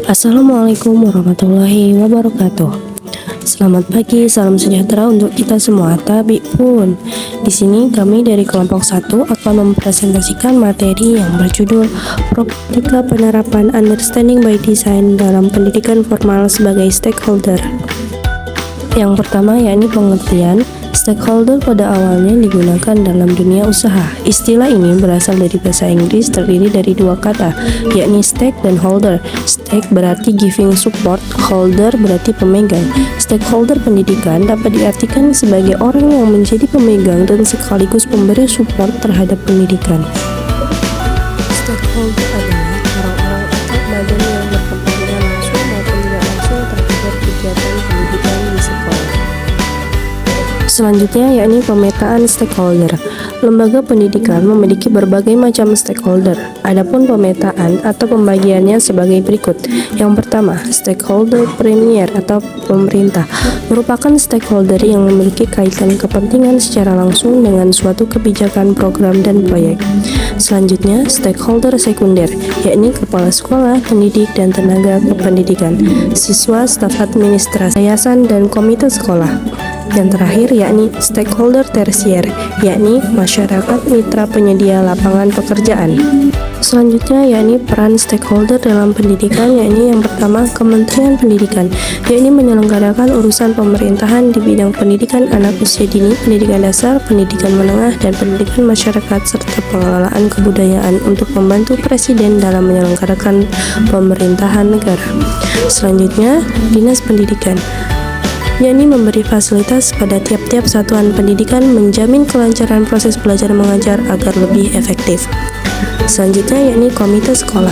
Assalamualaikum warahmatullahi wabarakatuh. Selamat pagi, salam sejahtera untuk kita semua. Tabi pun. Di sini kami dari kelompok 1 akan mempresentasikan materi yang berjudul Problematika Penerapan Understanding by Design dalam Pendidikan Formal sebagai Stakeholder. Yang pertama yakni pengertian. Stakeholder pada awalnya digunakan dalam dunia usaha. Istilah ini berasal dari bahasa Inggris, terdiri dari dua kata, yakni stake dan holder. Stake berarti giving support, holder berarti pemegang. Stakeholder pendidikan dapat diartikan sebagai orang yang menjadi pemegang dan sekaligus pemberi support terhadap pendidikan. Stakeholder adalah orang-orang atau badan yang berkepentingan langsung maupun tidak langsung terhadap kegiatan pendidikan di sekolah. Selanjutnya yakni pemetaan stakeholder. Lembaga pendidikan memiliki berbagai macam stakeholder. Adapun pemetaan atau pembagiannya sebagai berikut. Yang pertama, stakeholder premier atau pemerintah merupakan stakeholder yang memiliki kaitan kepentingan secara langsung dengan suatu kebijakan, program, dan proyek. Selanjutnya, stakeholder sekunder, yakni kepala sekolah, pendidik, dan tenaga kependidikan, siswa, staf administrasi, yayasan, dan komite sekolah. Yang terakhir yakni stakeholder tersier, yakni masyarakat mitra penyedia lapangan pekerjaan. Selanjutnya yakni peran stakeholder dalam pendidikan, yakni yang pertama Kementerian Pendidikan, yakni menyelenggarakan urusan pemerintahan di bidang pendidikan anak usia dini, pendidikan dasar, pendidikan menengah, dan pendidikan masyarakat serta pengelolaan kebudayaan untuk membantu Presiden dalam menyelenggarakan pemerintahan negara. Selanjutnya Dinas Pendidikan, yakni memberi fasilitas pada tiap-tiap satuan pendidikan, menjamin kelancaran proses belajar mengajar agar lebih efektif. Selanjutnya yakni komite sekolah.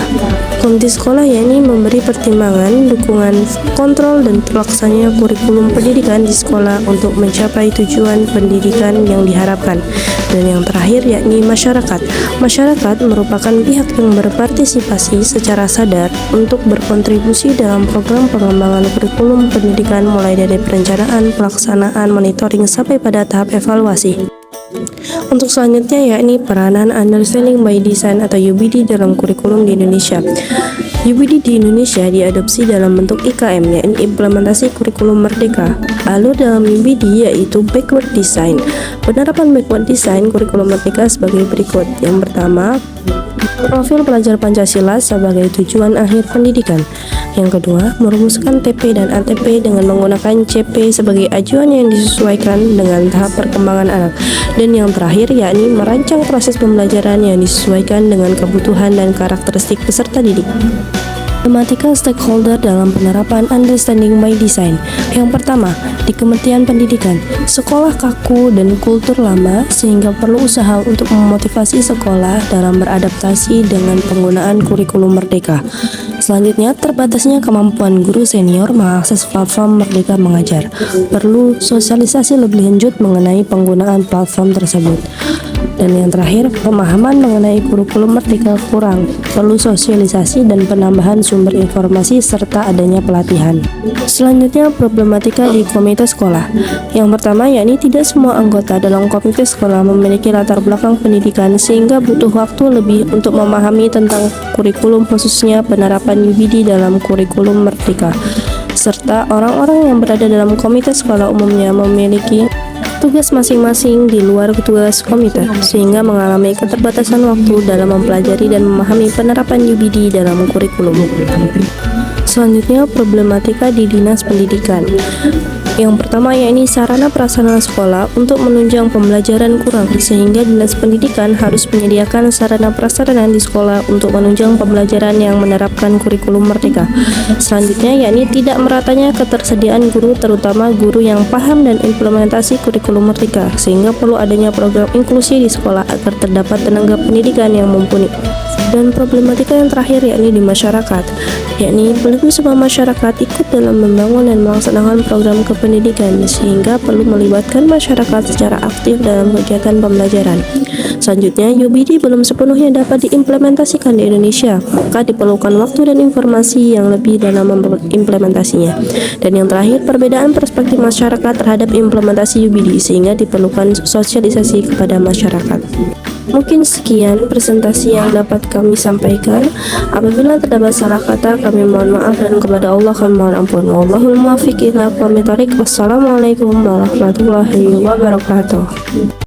Komite sekolah yakni memberi pertimbangan, dukungan, kontrol, dan terlaksananya kurikulum pendidikan di sekolah untuk mencapai tujuan pendidikan yang diharapkan. Dan yang terakhir yakni masyarakat. Masyarakat merupakan pihak yang berpartisipasi secara sadar untuk berkontribusi dalam program pengembangan kurikulum pendidikan mulai dari perencanaan, pelaksanaan, monitoring, sampai pada tahap evaluasi. Untuk selanjutnya yakni peranan Understanding by Design atau UBD dalam kurikulum di Indonesia. UBD di Indonesia diadopsi dalam bentuk IKM, yakni implementasi kurikulum merdeka. Alur dalam UBD yaitu backward design. Penerapan backward design kurikulum merdeka sebagai berikut. Yang pertama, profil pelajar Pancasila sebagai tujuan akhir pendidikan. Yang kedua, merumuskan TP dan ATP dengan menggunakan CP sebagai acuan yang disesuaikan dengan tahap perkembangan anak. Dan yang terakhir yakni merancang proses pembelajaran yang disesuaikan dengan kebutuhan dan karakteristik peserta didik. Problematika stakeholder dalam penerapan Understanding by Design. Yang pertama, di Kementerian Pendidikan, sekolah kaku dan kultur lama sehingga perlu usaha untuk memotivasi sekolah dalam beradaptasi dengan penggunaan kurikulum merdeka. Selanjutnya, terbatasnya kemampuan guru senior mengakses platform Merdeka Mengajar. Perlu sosialisasi lebih lanjut mengenai penggunaan platform tersebut. Dan yang terakhir, pemahaman mengenai kurikulum merdeka kurang. Perlu sosialisasi dan penambahan sumber informasi serta adanya pelatihan. Selanjutnya, problematika di komite sekolah. Yang pertama yakni tidak semua anggota dalam komite sekolah memiliki latar belakang pendidikan sehingga butuh waktu lebih untuk memahami tentang kurikulum, khususnya penerapan UBD dalam kurikulum merdeka. Serta orang-orang yang berada dalam komite sekolah umumnya memiliki tugas masing-masing di luar tugas komite, sehingga mengalami keterbatasan waktu dalam mempelajari dan memahami penerapan UBD dalam kurikulum. Selanjutnya, problematika di Dinas Pendidikan. Yang pertama yakni sarana prasarana sekolah untuk menunjang pembelajaran kurang, sehingga Dinas Pendidikan harus menyediakan sarana prasarana di sekolah untuk menunjang pembelajaran yang menerapkan kurikulum merdeka. Selanjutnya yakni tidak meratanya ketersediaan guru, terutama guru yang paham dan implementasi kurikulum merdeka, sehingga perlu adanya program inklusi di sekolah agar terdapat tenaga pendidikan yang mumpuni. Dan problematika yang terakhir yakni di masyarakat, yakni belum semua masyarakat ikut dalam membangun dan melaksanakan program kependidikan, sehingga perlu melibatkan masyarakat secara aktif dalam kegiatan pembelajaran. Selanjutnya, UBD belum sepenuhnya dapat diimplementasikan di Indonesia, maka diperlukan waktu dan informasi yang lebih dalam implementasinya. Dan yang terakhir, perbedaan perspektif masyarakat terhadap implementasi UBD sehingga diperlukan sosialisasi kepada masyarakat. Mungkin sekian presentasi yang dapat kami sampaikan. Apabila terdapat salah kata, kami mohon maaf, dan kepada Allah kami mohon ampun. Wallahul muwaffiq ila aqwamit thoriq. Wassalamualaikum warahmatullahi wabarakatuh.